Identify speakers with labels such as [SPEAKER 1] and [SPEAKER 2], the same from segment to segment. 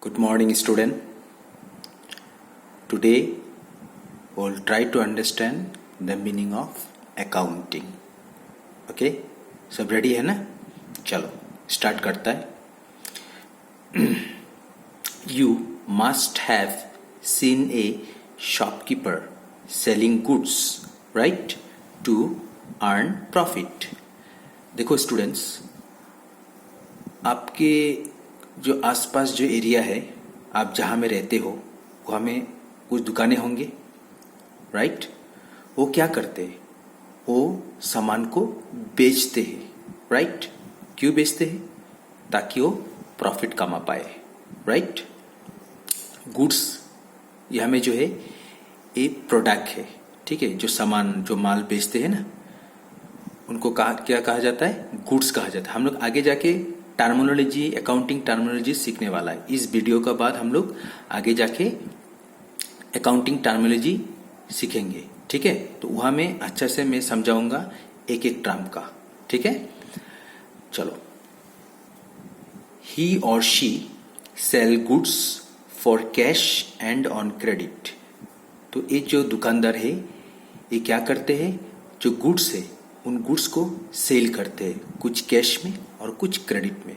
[SPEAKER 1] Good morning, student. Today, we'll try to understand the meaning of accounting. Okay? सब ready है ना? चलो start करता है. You must have seen a shopkeeper selling goods, right? To earn profit. देखो students, आपके जो आसपास जो एरिया है, आप जहाँ में रहते हो वहाँ में कुछ दुकानें होंगे, राइट? वो क्या करते हैं? वो सामान को बेचते हैं, राइट? क्यों बेचते हैं? ताकि वो प्रॉफिट कमा पाए, राइट? गुड्स यहाँ में जो है एक प्रोडक्ट है, ठीक है? जो सामान जो माल बेचते हैं ना, उनको क्या कहा जाता है? गुड्स कहा जाता है. हम लोग आगे जाके टर्मिनोलॉजी, अकाउंटिंग टर्मिनोलॉजी सीखने वाला है. इस वीडियो का बाद हम लोग आगे जाके अकाउंटिंग टर्मिनोलॉजी सीखेंगे, ठीक है? तो वहां में अच्छा से मैं समझाऊंगा एक एक टर्म का, ठीक है? चलो. ही और she sell goods for cash and on credit. तो ये जो दुकानदार है ये क्या करते हैं? जो गुड्स है उन गुड्स को सेल करते हैं, कुछ कैश में और कुछ क्रेडिट में,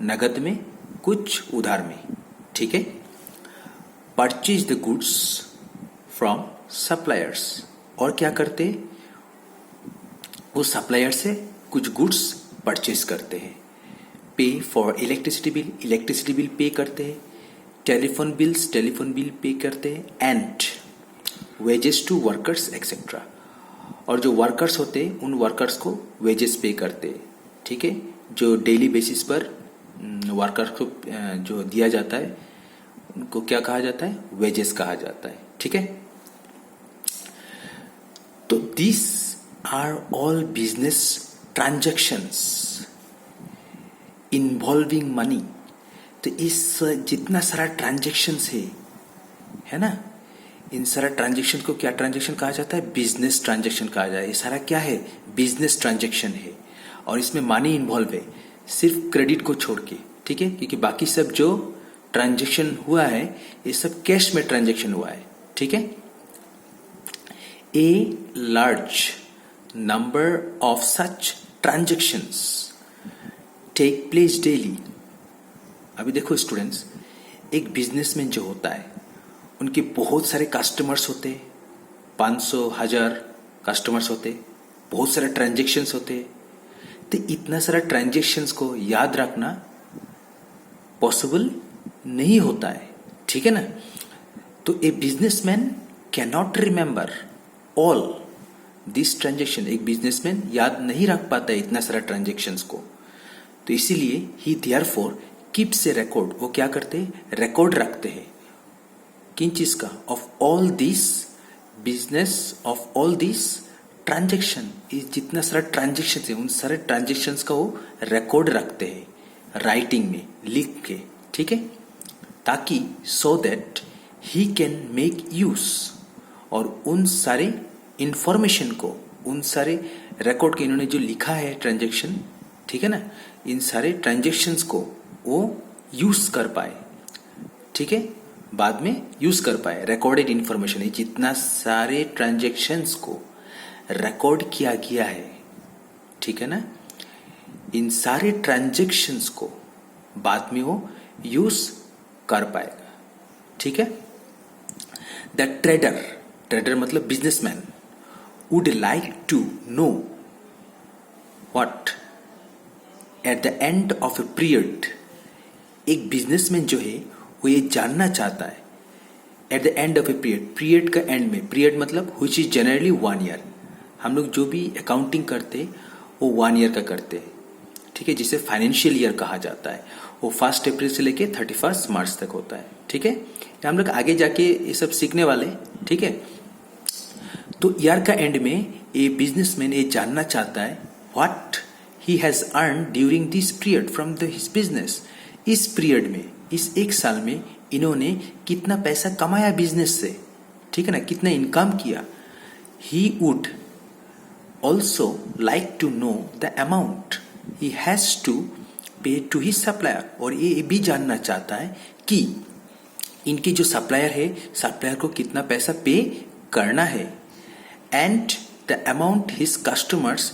[SPEAKER 1] नगद में, कुछ उधार में, ठीक है? Purchase the goods from suppliers. और क्या करते हैं? वो सप्लायर से कुछ गुड्स परचेज करते हैं. पे फॉर इलेक्ट्रिसिटी बिल पे करते हैं. टेलीफोन बिल पे करते हैं. And wages to workers etcetera. और जो वर्कर्स होते हैं उन वर्कर्स को वेजेस पे करते हैं, ठीक है? जो डेली बेसिस पर वर्कर्स को जो दिया जाता है उनको क्या कहा जाता है? वेजेस कहा जाता है, ठीक है? तो this are all business transactions involving money. तो इस जितना सारा ट्रांजैक्शंस है ना, इन सारा ट्रांजैक्शन को क्या ट्रांजैक्शन कहा जाता है? बिजनेस ट्रांजैक्शन कहा जाता है. ये सारा क्या है? बिजनेस ट्रांजैक्शन है. और इसमें मनी इन्वॉल्व है, सिर्फ क्रेडिट को छोड़ के, ठीक है? क्योंकि बाकी सब जो ट्रांजैक्शन हुआ है ये सब कैश में ट्रांजैक्शन हुआ है, ठीक है? A large number of such transactions take place daily. अभी देखो स्टूडेंट्स, एक बिजनेसमैन जो होता है उनके बहुत सारे कस्टमर्स होते हैं, 500 1000 कस्टमर्स होते, बहुत सारे ट्रांजैक्शंस होते. तो इतना सारा ट्रांजैक्शंस को याद रखना पॉसिबल नहीं होता है, ठीक है ना? तो a businessman can not remember all this transaction. एक बिजनेसमैन याद नहीं रख पाता है इतना सारा ट्रांजैक्शंस को. तो इसीलिए ही देयरफॉर कीप्स ए रिकॉर्ड. वो क्या करते हैं? रिकॉर्ड रखते हैं. किन चीज का? Of all this business, of all this transaction. जितना सारा ट्रांजैक्शन है उन सारे ट्रांजैक्शन का वो रिकॉर्ड रखते हैं राइटिंग में, लिख के, ठीक है? ताकि so that he can make use. और उन सारे इंफॉर्मेशन को, उन सारे रिकॉर्ड के इन्होंने जो लिखा है ट्रांजैक्शन, ठीक है ना, इन सारे ट्रांजैक्शंस को वो यूज कर पाए, ठीक है? बाद में यूज कर पाए. रिकॉर्डेड इंफॉर्मेशन है, जितना सारे ट्रांजैक्शंस को रिकॉर्ड किया गया है, ठीक है ना, इन सारे ट्रांजैक्शंस को बाद में वो यूज कर पाएगा, ठीक है? द ट्रेडर मतलब businessman would like to know what at the end of a period. एक बिजनेसमैन जो है वो ये जानना चाहता है at the end of a period का एंड में. पीरियड मतलब व्हिच इज जनरली 1 ईयर. हम लोग जो भी अकाउंटिंग करते हैं वो 1 ईयर का करते हैं, ठीक है? जिसे फाइनेंशियल ईयर कहा जाता है. वो 1 अप्रैल से लेके 31 मार्च तक होता है, ठीक है? हम लोग आगे जाके ये सब सीखने वाले, ठीक है? तो ईयर का एंड में ये बिजनेसमैन ये जानना चाहता है what he has earn during this period from his business. इस पीरियड में, इस एक साल में इन्होंने कितना पैसा कमाया बिजनेस से, ठीक है ना, कितना इनकम किया. He would also like to know the amount he has to pay to his supplier. और ये भी जानना चाहता है कि इनके जो सप्लायर है, सप्लायर को कितना पैसा पे करना है, and the amount his customers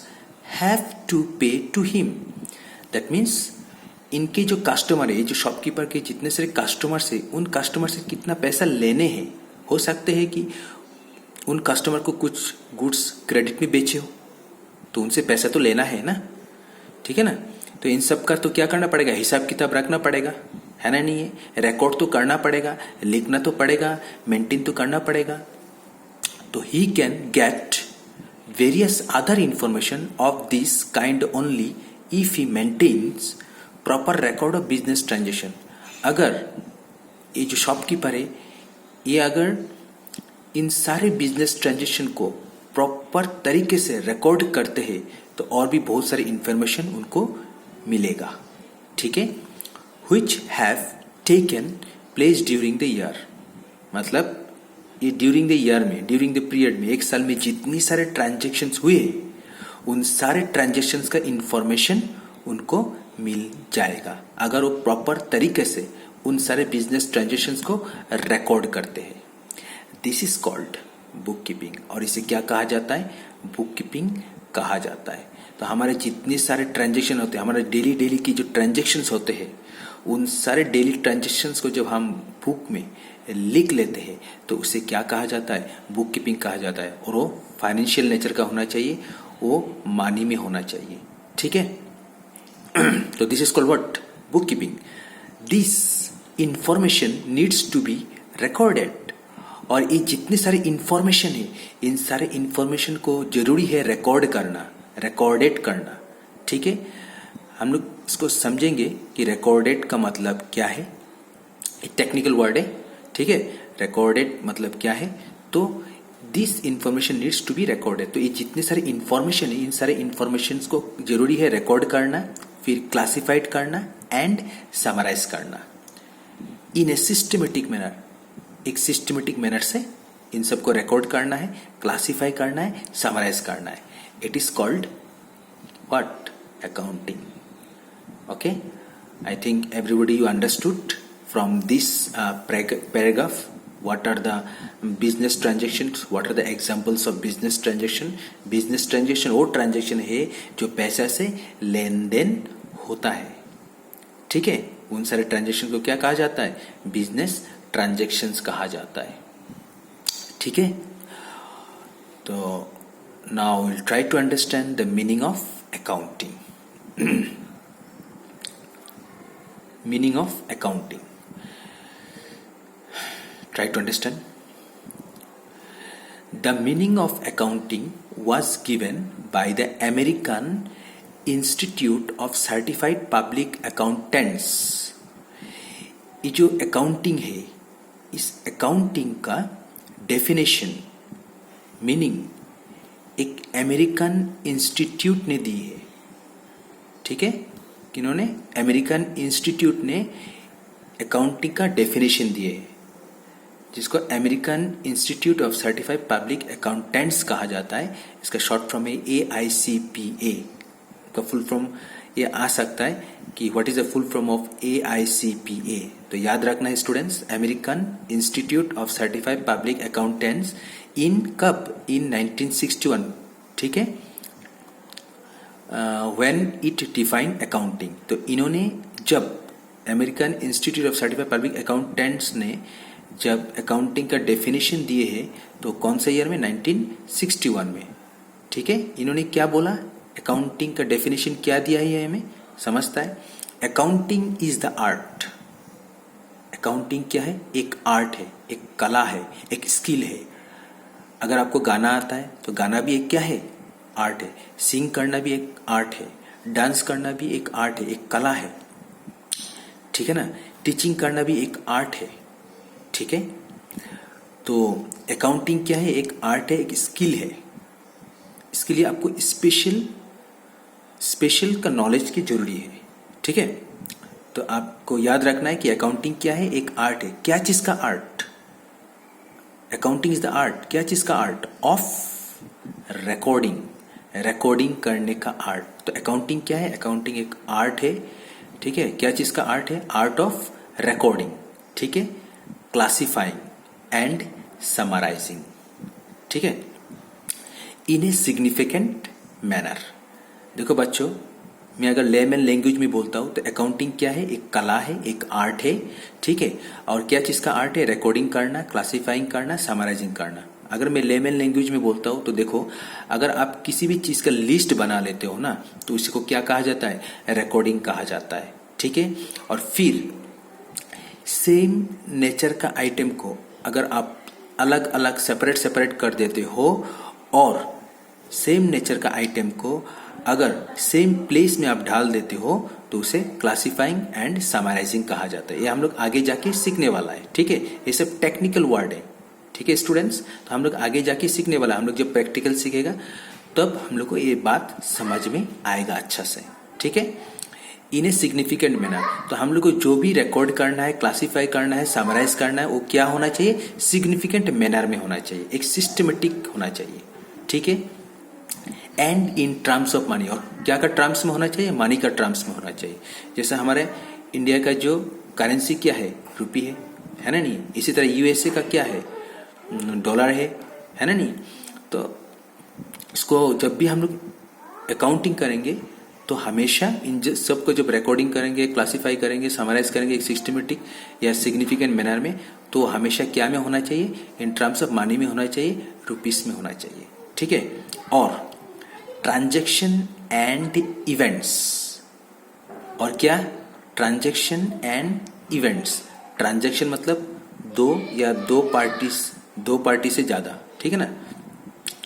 [SPEAKER 1] have to pay to him. That means इनके जो कस्टमर है, जो शॉपकीपर के जितने सारे कस्टमर्स है, उन कस्टमर से कितना पैसा लेने हैं। हो सकते हैं कि उन कस्टमर को कुछ गुड्स क्रेडिट में बेचे हो, तो उनसे पैसा तो लेना है ना, ठीक है ना। तो इन सब का तो क्या करना पड़ेगा, हिसाब किताब रखना पड़ेगा, है ना, नहीं है, रिकॉर्ड तो करना पड़ेगा, लिखना तो पड़ेगा, मेंटेन तो करना पड़ेगा। तो he can get various other information of this kind only if he maintains proper record of business transaction. अगर ये जो शॉपकीपर है, ये अगर इन सारे बिजनेस ट्रांजेक्शन को प्रॉपर तरीके से रिकॉर्ड करते हैं तो और भी बहुत सारी इंफॉर्मेशन उनको मिलेगा, ठीक है। which have taken place during the year, मतलब ये ड्यूरिंग द ईयर में, ड्यूरिंग द पीरियड में, एक साल में जितनी सारे ट्रांजेक्शन्स हुए, उन सारे ट्रांजेक्शन्स का इंफॉर्मेशन उनको मिल जाएगा अगर वो प्रॉपर तरीके से उन सारे बिजनेस ट्रांजेक्शन्स को रिकॉर्ड करते हैं। This is called book keeping, और इसे क्या कहा जाता है, बुक कीपिंग कहा जाता है। तो हमारे जितने सारे ट्रांजेक्शन होते हैं, हमारे डेली की जो ट्रांजेक्शन्स होते हैं, उन सारे डेली ट्रांजेक्शन्स को जब हम बुक में लिख लेते हैं तो उसे क्या कहा जाता है, बुक कीपिंग कहा जाता है। और वो फाइनेंशियल नेचर का होना चाहिए, वो मानी में होना चाहिए, ठीक है। तो this is called what, book keeping. This information needs to be recorded, और ये जितने सारे इंफॉर्मेशन है, इन सारे इंफॉर्मेशन को जरूरी है रिकॉर्ड करना, रिकॉर्डेड करना, ठीक है। हम लोग इसको समझेंगे कि रिकॉर्डेड का मतलब क्या है, एक टेक्निकल वर्ड है, ठीक है। रिकॉर्डेड मतलब क्या है, तो this information needs to be recorded. तो ये जितने सारे इंफॉर्मेशन है, इन सारे इंफॉर्मेशन को जरूरी है रिकॉर्ड करना, फिर क्लासिफाइड करना एंड समराइज करना इन ए सिस्टमेटिक मैनर। एक सिस्टमेटिक मैनर से इन सबको रिकॉर्ड करना है, क्लासिफाई करना है, समराइज करना है। It is called what, accounting. Okay, I think everybody you understood from this paragraph what are the business transactions, what are the examples of business transaction. Business transaction वो transaction है जो पैसा से लेन then होता है, ठीक है। उन सारे ट्रांजेक्शन को क्या कहा जाता है, बिजनेस ट्रांजेक्शन्स कहा जाता है, ठीक है। तो now will try to understand the meaning of accounting. Meaning of accounting. Try to understand. The meaning of accounting was given by the American Institute of Certified Public Accountants. ये जो accounting है, इस accounting का definition, meaning एक American institute ने दी है, ठीक है। किन्होंने, अमेरिकन इंस्टीट्यूट ने अकाउंटिंग का डेफिनेशन दिए है, जिसको American institute of certified public accountants कहा जाता है। इसका शॉर्ट फॉर्म है AICPA। का फुल फॉर्म ये आ सकता है कि what is the full form of AICPA। तो याद रखना है students, American institute of certified public accountants in कब, इन 1961, ठीक है। When it defined accounting, तो इन्होंने जब American institute of certified public accountants ने जब अकाउंटिंग का डेफिनेशन दिए है, तो कौन सा ईयर में, 1961 में, ठीक है। इन्होंने क्या बोला, अकाउंटिंग का डेफिनेशन क्या दिया है, हमें समझता है। Accounting is the art. Accounting क्या है, एक आर्ट है, एक कला है, एक स्किल है। अगर आपको गाना आता है तो गाना भी एक क्या है, आर्ट है। सिंग करना भी एक आर्ट है, डांस करना भी एक आर्ट है, एक कला है, ठीक है ना। टीचिंग करना भी एक आर्ट है, ठीक है। तो अकाउंटिंग क्या है, एक आर्ट है, एक स्किल है। इसके लिए आपको स्पेशल का नॉलेज की जरूरी है, ठीक है। तो आपको याद रखना है कि अकाउंटिंग क्या है, एक आर्ट है। क्या चीज का art, accounting is the art, क्या चीज का आर्ट, ऑफ रिकॉर्डिंग, रिकॉर्डिंग करने का आर्ट। तो अकाउंटिंग क्या है, अकाउंटिंग एक आर्ट है, ठीक है। क्या चीज का आर्ट है, आर्ट ऑफ रिकॉर्डिंग, ठीक है, क्लासिफाइंग एंड समराइजिंग, ठीक है, इन ए सिग्निफिकेंट मैनर। देखो बच्चों, मैं अगर लेमन लैंग्वेज में बोलता हूँ तो अकाउंटिंग क्या है, एक कला है, एक आर्ट है, ठीक है। और क्या चीज़ का आर्ट है, रिकॉर्डिंग करना, क्लासिफाइंग करना, समराइजिंग करना। अगर मैं लेमन लैंग्वेज में बोलता हूँ तो देखो, अगर आप किसी भी चीज़ का लिस्ट बना लेते हो ना तो उसको क्या कहा जाता है, रिकॉर्डिंग कहा जाता है, ठीक है। और फिर सेम नेचर का आइटम को अगर आप अलग अलग सेपरेट सेपरेट कर देते हो और सेम नेचर का आइटम को अगर सेम प्लेस में आप डाल देते हो तो उसे क्लासिफाइंग एंड समराइजिंग कहा जाता है। ये हम लोग आगे जाके सीखने वाला है, ठीक है। ये सब टेक्निकल वर्ड है, ठीक है स्टूडेंट्स। तो हम लोग आगे जाके सीखने वाला है। हम लोग जब प्रैक्टिकल सीखेगा तब हम लोग को ये बात समझ में आएगा अच्छा से, ठीक है। इन ए सिग्निफिकेंट मैनर, तो हम लोग को जो भी रिकॉर्ड करना है, क्लासीफाई करना है, समराइज करना है, वो क्या होना चाहिए, सिग्निफिकेंट मैनर में होना चाहिए, एक सिस्टमेटिक होना चाहिए, ठीक है। And in terms of money, और क्या का टर्म्स में होना चाहिए, मनी का टर्म्स में होना चाहिए। जैसे हमारे इंडिया का जो करेंसी क्या है, रुपी है ना नहीं। इसी तरह यूएसए का क्या है, डॉलर है ना नहीं। तो इसको जब भी हम लोग अकाउंटिंग करेंगे तो हमेशा इन सबको जब रिकॉर्डिंग करेंगे, क्लासिफाई करेंगे, समराइज करेंगे एक सिस्टमेटिक या सिग्निफिकेंट मैनर में, तो हमेशा क्या में होना चाहिए, इन टर्म्स ऑफ मनी में होना चाहिए, रुपीस में होना चाहिए, ठीक है। और ट्रांजैक्शन एंड इवेंट्स, और क्या, ट्रांजैक्शन एंड इवेंट्स। ट्रांजैक्शन मतलब दो या दो पार्टी से ज्यादा, ठीक है ना।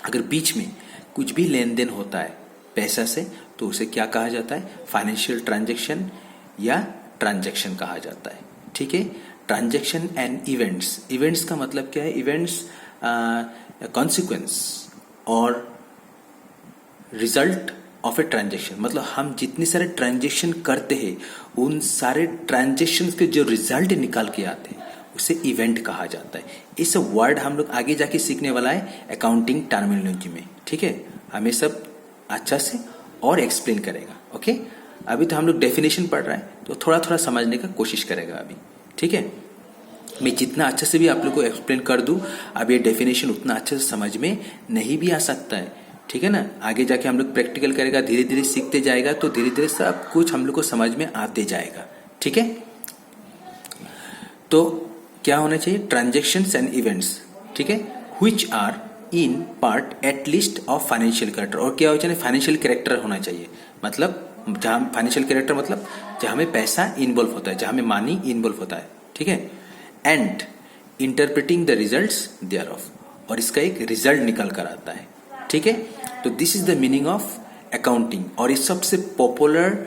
[SPEAKER 1] अगर बीच में कुछ भी लेन देन होता है पैसा से तो उसे क्या कहा जाता है, फाइनेंशियल ट्रांजैक्शन या ट्रांजैक्शन कहा जाता है, ठीक है। ट्रांजैक्शन एंड इवेंट्स, इवेंट्स का मतलब क्या है, इवेंट्स कॉन्सिक्वेंस और रिजल्ट ऑफ ए ट्रांजैक्शन। मतलब हम जितने सारे ट्रांजैक्शन करते हैं उन सारे ट्रांजैक्शन के जो रिजल्ट निकाल के आते हैं उसे इवेंट कहा जाता है। इस वर्ड हम लोग आगे जाके सीखने वाला है अकाउंटिंग टर्मिनोलॉजी में, ठीक है। हमें सब अच्छा से और एक्सप्लेन करेगा, ओके। अभी तो हम लोग डेफिनेशन पढ़ रहे हैं तो थोड़ा थोड़ा समझने का कोशिश करेगा अभी, ठीक है। मैं जितना अच्छे से भी आप लोग को एक्सप्लेन कर दूं, अब ये डेफिनेशन उतना अच्छे से समझ में नहीं भी आ सकता है, ठीक है ना। आगे जाके हम लोग प्रैक्टिकल करेगा, धीरे धीरे सीखते जाएगा तो धीरे धीरे सब कुछ हम लोग को समझ में आते जाएगा, ठीक है। तो क्या होना चाहिए, ट्रांजैक्शंस एंड इवेंट्स, ठीक है, which are in part at least of financial character. और क्या होना चाहिए, फाइनेंशियल कैरेक्टर होना चाहिए। मतलब जहां फाइनेंशियल कैरेक्टर मतलब जहां में पैसा इन्वॉल्व होता है, जहां में मनी इन्वॉल्व होता है, ठीक है। And interpreting the results thereof, और इसका एक रिजल्ट निकल कर आता है, ठीक है। तो this is the meaning of accounting, और ये सबसे पॉपुलर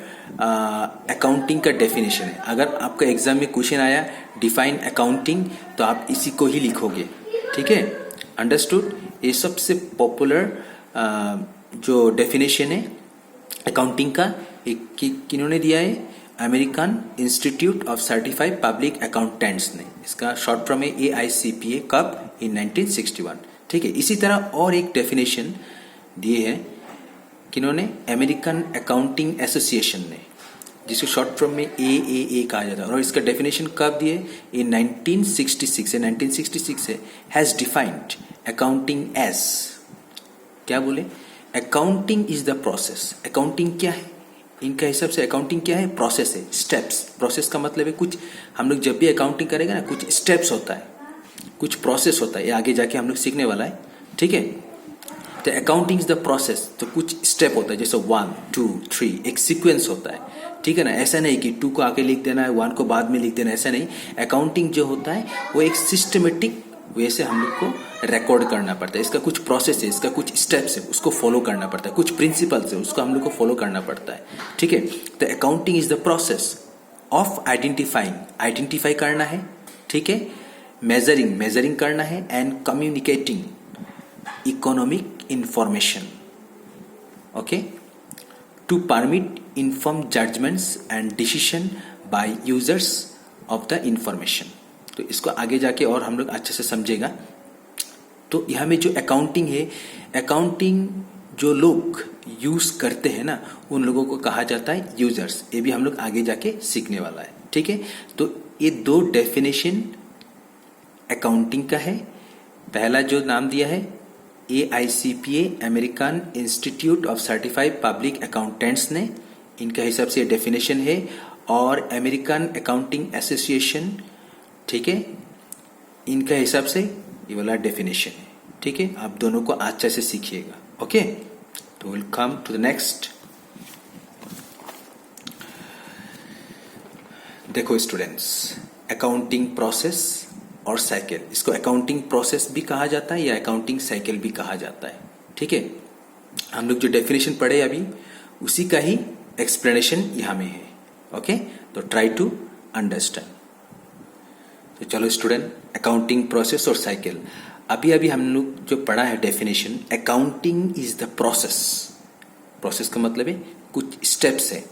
[SPEAKER 1] अकाउंटिंग का डेफिनेशन है। अगर आपका एग्जाम में क्वेश्चन आया डिफाइन अकाउंटिंग तो आप इसी को ही लिखोगे, ठीक है, अंडरस्टूड। ये सबसे पॉपुलर जो डेफिनेशन है अकाउंटिंग का, एक किन्होंने दिया है, American institute of certified public accountants ने। इसका शॉर्ट फॉर्म है AICPA, कब, इन 1961, ठीक है। इसी तरह और एक डेफिनेशन दिए है किन्होंने, अमेरिकन अकाउंटिंग एसोसिएशन ने, जिसको शॉर्ट फॉर्म में AAA कहा जाता है। और इसका डेफिनेशन कब दिए, इन 1966 है, 1966 है। हैज डिफाइंड अकाउंटिंग एज, क्या बोले, accounting is the process. Accounting क्या है, इनका हिसाब से अकाउंटिंग क्या है, प्रोसेस है, स्टेप्स। प्रोसेस का मतलब है कुछ, हम लोग जब भी अकाउंटिंग करेंगे ना कुछ स्टेप्स होता है, कुछ प्रोसेस होता है, ये आगे जाके हम लोग सीखने वाला है, ठीक है। तो अकाउंटिंग इज द प्रोसेस, तो कुछ स्टेप होता है, जैसे 1 2 3 एक सीक्वेंस होता है, ठीक है ना। ऐसा नहीं कि 2 को आगे लिख देना है, 1 को बाद में लिख देना है, ऐसा नहीं। अकाउंटिंग जो होता है वो एक सिस्टमेटिक वे से हम लोग को रिकॉर्ड करना पड़ता है। इसका कुछ प्रोसेस है, इसका कुछ स्टेप्स है, उसको फॉलो करना पड़ता है, कुछ प्रिंसिपल्स है, उसको हम लोग को फॉलो करना पड़ता है, ठीक है। तो accounting is the process of identifying, identify करना है, ठीक है, मेजरिंग करना है, and communicating economic information, okay, to permit inform judgments and decision by users of the information. तो इसको आगे जाके और हम लोग अच्छे से समझेगा। तो यहाँ में जो अकाउंटिंग है, अकाउंटिंग जो लोग यूज करते हैं ना उन लोगों को कहा जाता है यूजर्स। ये भी हम लोग आगे जाके सीखने वाला है, ठीक है। तो ये दो डेफिनेशन अकाउंटिंग का है। पहला जो नाम दिया है AICPA, American institute of certified public accountants ने, इनका हिसाब से डेफिनेशन है, और अमेरिकन अकाउंटिंग एसोसिएशन, ठीक है, इनका हिसाब से ये वाला डेफिनेशन है। ठीक है, आप दोनों को अच्छे से सीखिएगा। ओके, तो will come to the next. देखो स्टूडेंट्स, अकाउंटिंग प्रोसेस और साइकिल, इसको अकाउंटिंग प्रोसेस भी कहा जाता है या अकाउंटिंग साइकिल भी कहा जाता है। ठीक है, हम लोग जो डेफिनेशन पढ़े अभी उसी का ही एक्सप्लेनेशन यहां में है। ओके, तो ट्राई टू अंडरस्टैंड। तो चलो स्टूडेंट, अकाउंटिंग प्रोसेस और साइकिल, अभी अभी हम लोग जो पढ़ा है definition, accounting is the process. Process का मतलब है कुछ स्टेप्स है,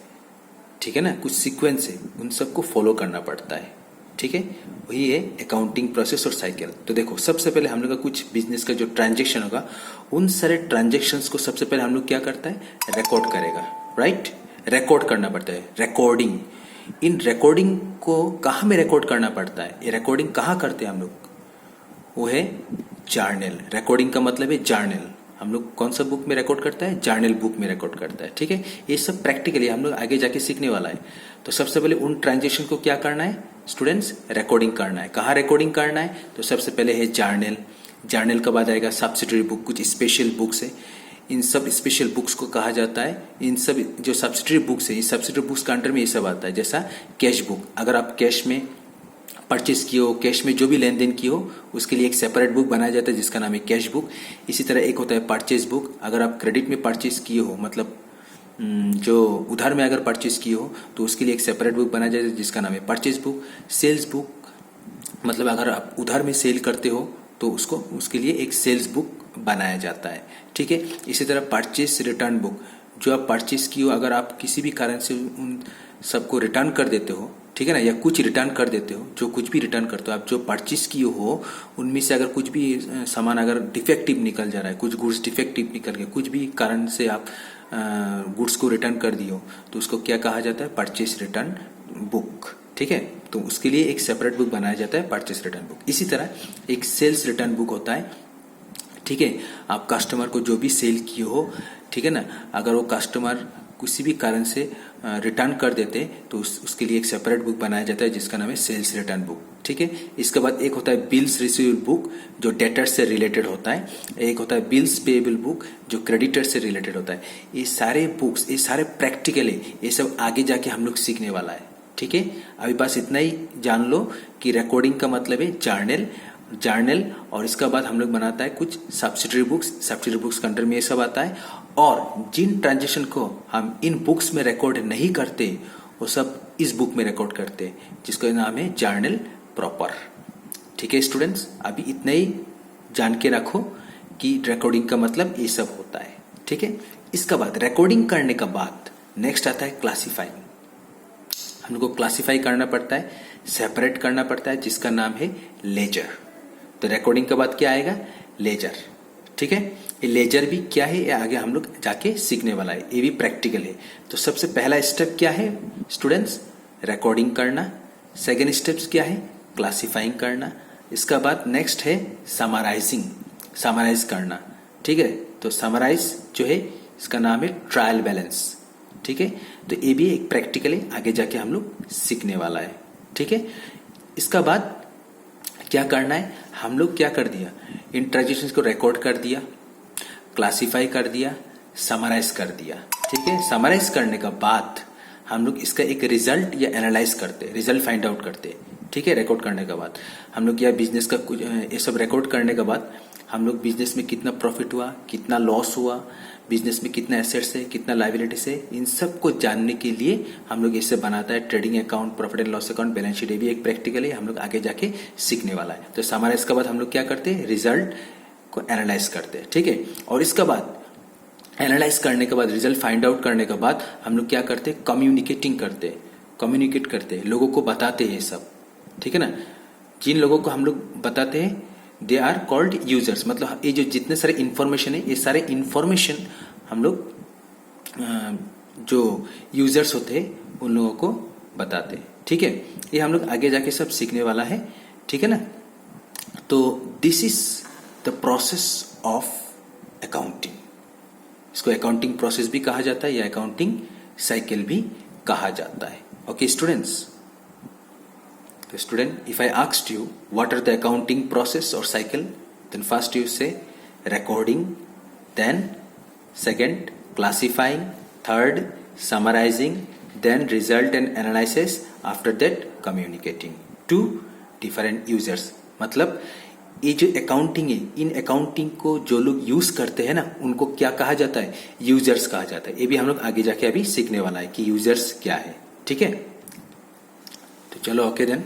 [SPEAKER 1] ठीक है ना, कुछ सीक्वेंस है, उन सबको फॉलो करना पड़ता है। ठीक है, वही है अकाउंटिंग प्रोसेस और साइकिल। तो देखो, सबसे पहले हम लोग का कुछ बिजनेस का जो ट्रांजेक्शन होगा, उन सारे ट्रांजेक्शन्स को सबसे पहले हम लोग क्या करता है, रिकॉर्ड करेगा। राइट, रिकॉर्ड करना पड़ता है, रिकॉर्डिंग। इन रिकॉर्डिंग को कहाँ में रिकॉर्ड करना पड़ता है, ये रिकॉर्डिंग कहाँ करते हैं हम लोग, वो है जर्नल। रिकॉर्डिंग का मतलब है जर्नल। हम लोग कौन सा बुक में रिकॉर्ड करता है, जर्नल बुक में रिकॉर्ड करता है। ठीक है, ये सब प्रैक्टिकली हम लोग आगे जाके सीखने वाला है। तो सबसे पहले उन ट्रांजेक्शन को क्या करना है स्टूडेंट्स, रिकॉर्डिंग करना है। कहाँ रिकॉर्डिंग करना है, तो सबसे पहले है जर्नल। जर्नल के बाद आएगा सब्सिडरी बुक, कुछ स्पेशल बुक्स है, इन सब स्पेशल बुक्स को कहा जाता है। इन सब जो सब्सिडरी बुक्स है, इस सब्सिडरी बुक्स का अंडर में ये सब आता है, जैसा कैश बुक। अगर आप कैश में परचेस किए हो, कैश में जो भी लेन देन किए हो, उसके लिए एक सेपरेट बुक बनाया जाता है जिसका नाम है कैश बुक। इसी तरह एक होता है परचेस बुक। अगर आप क्रेडिट में परचेस किए हो, मतलब जो उधार में अगर परचेस किए हो, तो उसके लिए एक सेपरेट बुक बनाया जाता है जिसका नाम है परचेस बुक। सेल्स बुक, मतलब अगर आप उधार में सेल करते हो तो उसके लिए एक सेल्स बुक बनाया जाता है। ठीक है, इसी तरह परचेस रिटर्न बुक, जो आप परचेस किए हो, अगर आप किसी भी कारण से उन सबको रिटर्न कर देते हो, ठीक है ना, या कुछ रिटर्न कर देते हो, जो कुछ भी रिटर्न करते हो, आप जो परचेस किए हो उनमें से अगर कुछ भी सामान अगर डिफेक्टिव निकल जा रहा है, कुछ गुड्स डिफेक्टिव निकल गए, कुछ भी कारण से आप गुड्स को रिटर्न कर दियो, तो उसको क्या कहा जाता है, परचेस रिटर्न बुक। ठीक है, तो उसके लिए एक सेपरेट बुक बनाया जाता है, परचेस रिटर्न बुक। इसी तरह एक सेल्स रिटर्न बुक होता है। ठीक है, आप कस्टमर को जो भी सेल किए हो, ठीक है ना, अगर वो कस्टमर किसी भी कारण से रिटर्न कर देते तो उसके लिए एक सेपरेट बुक बनाया जाता है जिसका नाम है सेल्स रिटर्न बुक। ठीक है, इसके बाद एक होता है बिल्स रिसीवेबल बुक, जो डेटर से रिलेटेड होता है। एक होता है बिल्स पेएबल बुक, जो क्रेडिटर से रिलेटेड होता है। ये सारे बुक्स, ये सारे प्रैक्टिकल है, ये सब आगे जाके हम लोग सीखने वाला है। ठीक है, अभी बस इतना ही जान लो कि रिकॉर्डिंग का मतलब है जर्नल, और इसका बाद हम लोग बनाता है कुछ सब्सिडरी बुक्स के अंडर में ये सब आता है। और जिन ट्रांजेक्शन को हम इन बुक्स में रिकॉर्ड नहीं करते, वो सब इस बुक में रिकॉर्ड करते हैं, जिसका नाम है जर्नल प्रॉपर। ठीक है स्टूडेंट्स, अभी इतना ही जान के रखो कि रिकॉर्डिंग का मतलब ये सब होता है। ठीक है, इसका बाद रिकॉर्डिंग करने का बाद नेक्स्ट आता है क्लासिफाइंग। हम लोग को क्लासिफाई करना पड़ता है, सेपरेट करना पड़ता है, जिसका नाम है लेजर। तो रिकॉर्डिंग के बाद क्या आएगा, लेजर। ठीक है, ये लेजर भी क्या है, ये आगे हम लोग जाके सीखने वाला है, ये भी प्रैक्टिकल है। तो सबसे पहला स्टेप क्या है स्टूडेंट्स, रिकॉर्डिंग करना। सेकेंड स्टेप्स क्या है, क्लासिफाइंग करना। इसका बाद नेक्स्ट है समराइज करना। ठीक है, तो समराइज जो है इसका नाम है ट्रायल बैलेंस। ठीक है, तो ये भी एक प्रैक्टिकल है, आगे जाके हम लोग सीखने वाला है। ठीक है, इसका बाद क्या करना है, हम लोग क्या कर दिया, इन ट्रांजेक्शंस को रिकॉर्ड कर दिया, क्लासिफाई कर दिया, समराइज कर दिया। ठीक है, समराइज करने का बाद हम लोग इसका एक रिजल्ट या एनालाइज करते, रिजल्ट फाइंड आउट करते। ठीक है, रिकॉर्ड करने के बाद हम लोग या बिजनेस का कुछ ये सब रिकॉर्ड करने के बाद हम लोग बिजनेस में कितना प्रॉफिट हुआ, कितना लॉस हुआ, बिजनेस में कितना एसेट्स है, कितना लायबिलिटीज है, इन सब को जानने के लिए हम लोग इससे बनाता है trading account, profit and loss account, balance sheet. ये भी एक प्रैक्टिकल है, हम लोग आगे जाके सीखने वाला है। तो समराइज के बाद हम लोग क्या करते हैं, रिजल्ट को एनालाइज करते हैं। ठीक है, और इसके बाद एनालाइज करने के बाद, रिजल्ट फाइंड आउट करने के बाद हम लोग क्या करते हैं, कम्युनिकेट करते हैं, लोगों को बताते हैं सब। ठीक है ना, जिन लोगों को हम लोग बताते हैं दे आर कॉल्ड यूजर्स। मतलब ये जो जितने सारे इंफॉर्मेशन है, ये सारे इंफॉर्मेशन हम लोग जो यूजर्स होते हैं उन लोगों को बताते हैं। ठीक है, ये हम लोग आगे जाके सब सीखने वाला है, ठीक है ना। तो this is the process of accounting. इसको अकाउंटिंग प्रोसेस भी कहा जाता है या अकाउंटिंग साइकिल भी कहा जाता है। ओके स्टूडेंट्स, तो student, if I asked you what are the accounting process और cycle, then first you say recording, then second classifying, third summarizing, then result and analysis, after that communicating to different users। मतलब ये जो accounting है, in accounting को जो लोग use करते हैं ना, उनको क्या कहा जाता है? यूजर्स कहा जाता है। ये भी हम लोग आगे जाके अभी सीखने वाला है कि यूजर्स क्या है, ठीक है। तो चलो ओके देन,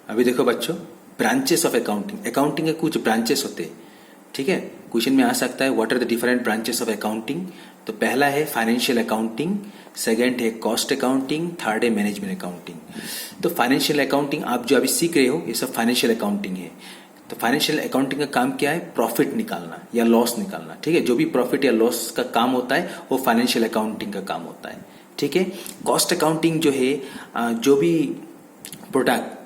[SPEAKER 1] अभी देखो बच्चों, ब्रांचेस ऑफ अकाउंटिंग। अकाउंटिंग के कुछ ब्रांचेस होते हैं, ठीक है। क्वेश्चन में आ सकता है what are the different branches of accounting. तो पहला है फाइनेंशियल अकाउंटिंग, सेकंड है कॉस्ट अकाउंटिंग, थर्ड है मैनेजमेंट अकाउंटिंग। तो फाइनेंशियल अकाउंटिंग आप जो अभी सीख रहे हो, ये सब फाइनेंशियल अकाउंटिंग है। तो फाइनेंशियल अकाउंटिंग का काम क्या है? प्रॉफिट निकालना या लॉस निकालना, ठीक है। जो भी प्रॉफिट या लॉस का काम होता है वो फाइनेंशियल अकाउंटिंग का काम होता है, ठीक है। कॉस्ट अकाउंटिंग जो है, जो भी प्रोडक्ट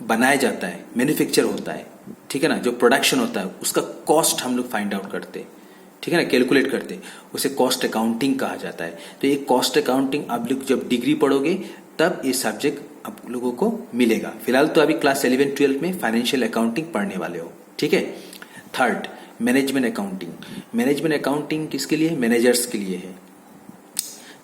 [SPEAKER 1] बनाया जाता है, मैन्युफैक्चर होता है, ठीक है ना, जो प्रोडक्शन होता है उसका कॉस्ट हम लोग फाइंड आउट करते हैं, ठीक है ना, कैलकुलेट करते हैं, उसे कॉस्ट अकाउंटिंग कहा जाता है। तो ये कॉस्ट अकाउंटिंग आप लोग जब डिग्री पढ़ोगे तब ये सब्जेक्ट आप लोगों को मिलेगा। फिलहाल तो अभी क्लास 11-12 में फाइनेंशियल अकाउंटिंग पढ़ने वाले हो, ठीक है। Third, management accounting. Management accounting किसके लिए है? मैनेजर्स के लिए है,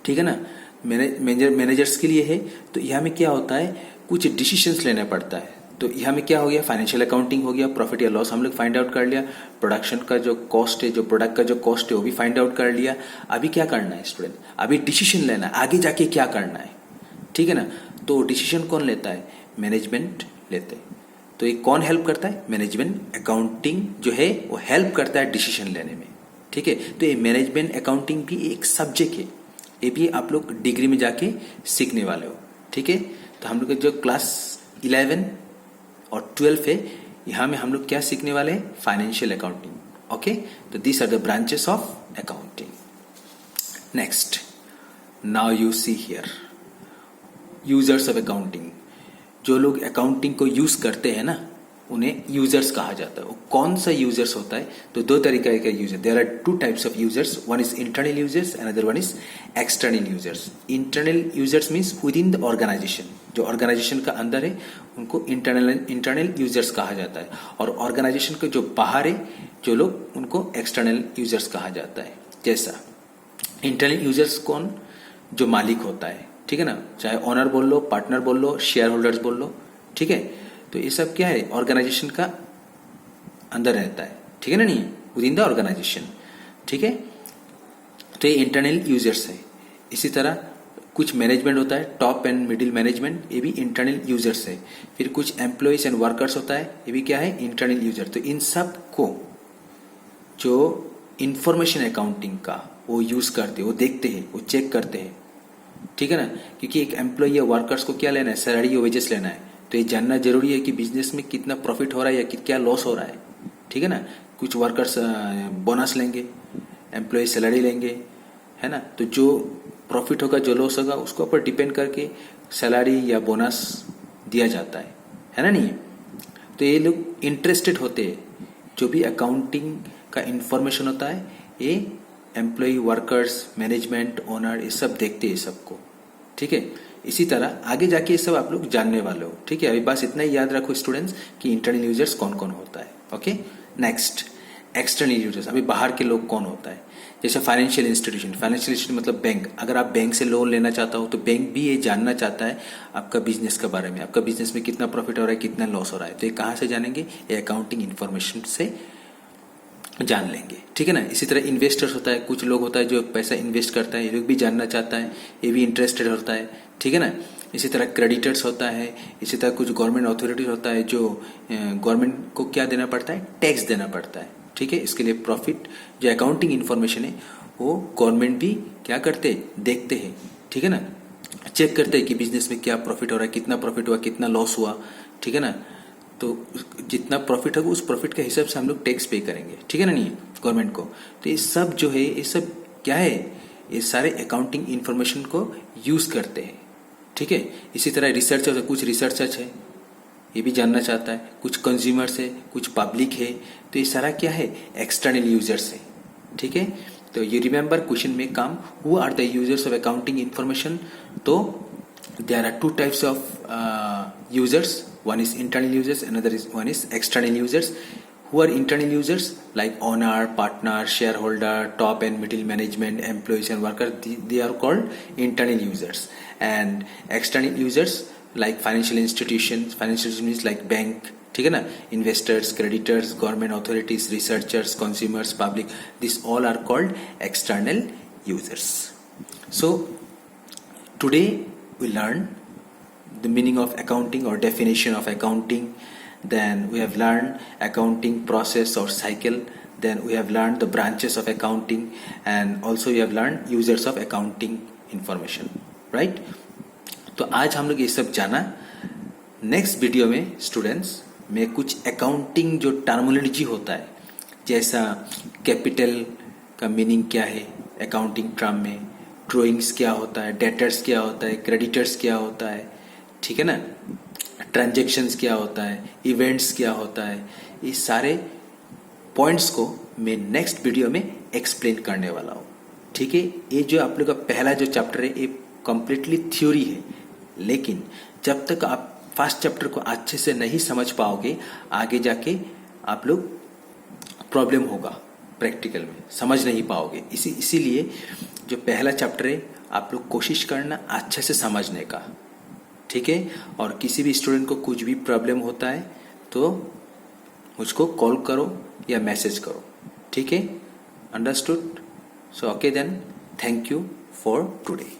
[SPEAKER 1] ठीक है ना, मैनेजर्स के लिए है। तो यहाँ में क्या होता है, कुछ डिसीजंस लेना पड़ता है। तो यहाँ में क्या हो गया? फाइनेंशियल अकाउंटिंग हो गया, प्रॉफिट या लॉस हम लोग फाइंड आउट कर लिया, प्रोडक्शन का जो कॉस्ट है, जो प्रोडक्ट का जो कॉस्ट है वो भी फाइंड आउट कर लिया। अभी क्या करना है स्टूडेंट? अभी डिसीजन लेना है, आगे जाके क्या करना है, ठीक है ना। तो डिसीजन कौन लेता है? मैनेजमेंट लेते हैं। तो ये कौन हेल्प करता है? मैनेजमेंट अकाउंटिंग जो है वो हेल्प करता है डिसीजन लेने में, ठीक है। तो ये मैनेजमेंट अकाउंटिंग भी एक सब्जेक्ट है, ये भी आप लोग डिग्री में जाके सीखने वाले हो, ठीक है। तो हम लोग जो क्लास 11 और 12 है, यहाँ में हम लोग क्या सीखने वाले हैं? Financial accounting, okay. तो these are the branches of accounting. Next, now you see here users of accounting. जो लोग अकाउंटिंग को यूज करते हैं ना, उन्हें यूजर्स कहा जाता है। वो कौन सा यूजर्स होता है? तो दो तरीके का user, there are two types of users, one is internal users, another one is external users. Internal users means within the organization, जो ऑर्गेनाइजेशन का अंदर है उनको इंटरनल यूजर्स कहा जाता है, और ऑर्गेनाइजेशन के जो बाहर है जो लोग, उनको एक्सटर्नल यूजर्स कहा जाता है। जैसा इंटरनल यूजर्स कौन? जो मालिक होता है, ठीक है ना, चाहे ओनर बोल लो, पार्टनर बोल लो, शेयर होल्डर्स बोल लो, ठीक है। तो ये सब क्या है? ऑर्गेनाइजेशन का अंदर रहता है, ठीक है ना, नहीं विद इन द ऑर्गेनाइजेशन, ठीक है। तो ये इंटरनल यूजर्स है। इसी तरह कुछ मैनेजमेंट होता है, टॉप एंड मिडिल मैनेजमेंट, ये भी इंटरनल यूजर्स है। फिर कुछ एम्प्लॉयज एंड वर्कर्स होता है, ये भी क्या है? Internal user. तो इन सब को जो इंफॉर्मेशन अकाउंटिंग का वो यूज करते, वो देखते हैं, वो चेक करते हैं, ठीक है ना। क्योंकि एक एम्प्लॉय या वर्कर्स को क्या लेना है? सैलरी या वेजेस लेना है। तो ये जानना जरूरी है कि बिजनेस में कितना प्रॉफिट हो रहा है या क्या लॉस हो रहा है, ठीक है ना। कुछ वर्कर्स बोनस लेंगे, एम्प्लॉय सैलरी लेंगे, है ना। तो जो प्रॉफिट होगा, जो लॉस होगा, उसके ऊपर डिपेंड करके सैलरी या बोनस दिया जाता है ना, नहीं। तो ये लोग इंटरेस्टेड होते हैं, जो भी अकाउंटिंग का इंफॉर्मेशन होता है, ये एम्प्लॉय, वर्कर्स, मैनेजमेंट, ओनर, ये सब देखते हैं सबको, ठीक है। इसी तरह आगे जाके ये सब आप लोग जानने वाले हो, ठीक है। अभी बस इतना ही याद रखो स्टूडेंट्स कि इंटरनल यूजर्स कौन कौन होता है, ओके। Next, external users. अभी बाहर के लोग कौन होता है? जैसे फाइनेंशियल इंस्टीट्यूशन। फाइनेंशियल इंस्टीट्यूशन मतलब बैंक। अगर आप बैंक से लोन लेना चाहता हो तो बैंक भी ये जानना चाहता है आपका बिजनेस के बारे में, आपका बिजनेस में कितना प्रॉफिट हो रहा है, कितना लॉस हो रहा है। तो ये कहाँ से जानेंगे? ये अकाउंटिंग इंफॉर्मेशन से जान लेंगे, ठीक है ना। इसी तरह इन्वेस्टर्स होता है, कुछ लोग होता है जो पैसा इन्वेस्ट करता है, ये लोग भी जानना चाहता है, ये भी इंटरेस्टेड होता है, ठीक है ना। इसी तरह क्रेडिटर्स होता है, इसी तरह कुछ गवर्नमेंट अथॉरिटीज होता है, जो गवर्नमेंट को क्या देना पड़ता है? टैक्स देना पड़ता है, ठीक है। इसके लिए प्रॉफिट जो अकाउंटिंग इन्फॉर्मेशन है वो गवर्नमेंट भी क्या करते हैं? देखते हैं, ठीक है ना। चेक करते हैं कि बिजनेस में क्या प्रॉफिट हो रहा है, कितना प्रॉफिट हुआ, कितना लॉस हुआ, ठीक है ना। तो जितना प्रॉफिट होगा उस प्रॉफिट के हिसाब से हम लोग टैक्स पे करेंगे, ठीक है ना, नहीं गवर्नमेंट को। तो ये सब जो है, ये सब क्या है? ये सारे अकाउंटिंग इंफॉर्मेशन को यूज करते हैं, ठीक है। इसी तरह रिसर्चर, कुछ रिसर्चर्स है, ये भी जानना चाहता है, कुछ कंज्यूमर्स है, कुछ पब्लिक है, तो ये सारा क्या है, एक्सटर्नल यूजर्स है। ठीक है, तो ये रिमेंबर क्वेश्चन में काम, who are the users of accounting information. तो there are two types of users, one is internal users, another is one is external users. Who are internal users? Like owner, partner, shareholder, top and middle management, employees and workers, they are called internal users. And external users like financial institutions, financial institutions like bank, ठीक है ना, investors, creditors, government authorities, researchers, consumers, public, these all are called external users. So today we learn the meaning of accounting or definition of accounting. Then we have learned accounting process or cycle. Then we have learned the branches of accounting, and also we have learned users of accounting information, right? तो आज हम लोग ये सब जाना। Next video में students मैं कुछ अकाउंटिंग जो टर्मिनोलॉजी होता है, जैसा कैपिटल का मीनिंग क्या है अकाउंटिंग टर्म में, ड्रॉइंग्स क्या होता है, डेटर्स क्या होता है, क्रेडिटर्स क्या होता है, ठीक है ना, ट्रांजैक्शंस क्या होता है, इवेंट्स क्या होता है, ये सारे पॉइंट्स को मैं नेक्स्ट वीडियो में एक्सप्लेन करने वाला हूँ। ठीक है, ये जो आप लोग का पहला जो चैप्टर है ये कंप्लीटली थ्योरी है, लेकिन जब तक आप फर्स्ट चैप्टर को अच्छे से नहीं समझ पाओगे आगे जाके आप लोग प्रॉब्लम होगा, प्रैक्टिकल में समझ नहीं पाओगे। इसीलिए जो पहला चैप्टर है आप लोग कोशिश करना अच्छे से समझने का, ठीक है। और किसी भी स्टूडेंट को कुछ भी प्रॉब्लम होता है तो मुझको कॉल करो या मैसेज करो, ठीक है। Understood? So okay then, thank you for today.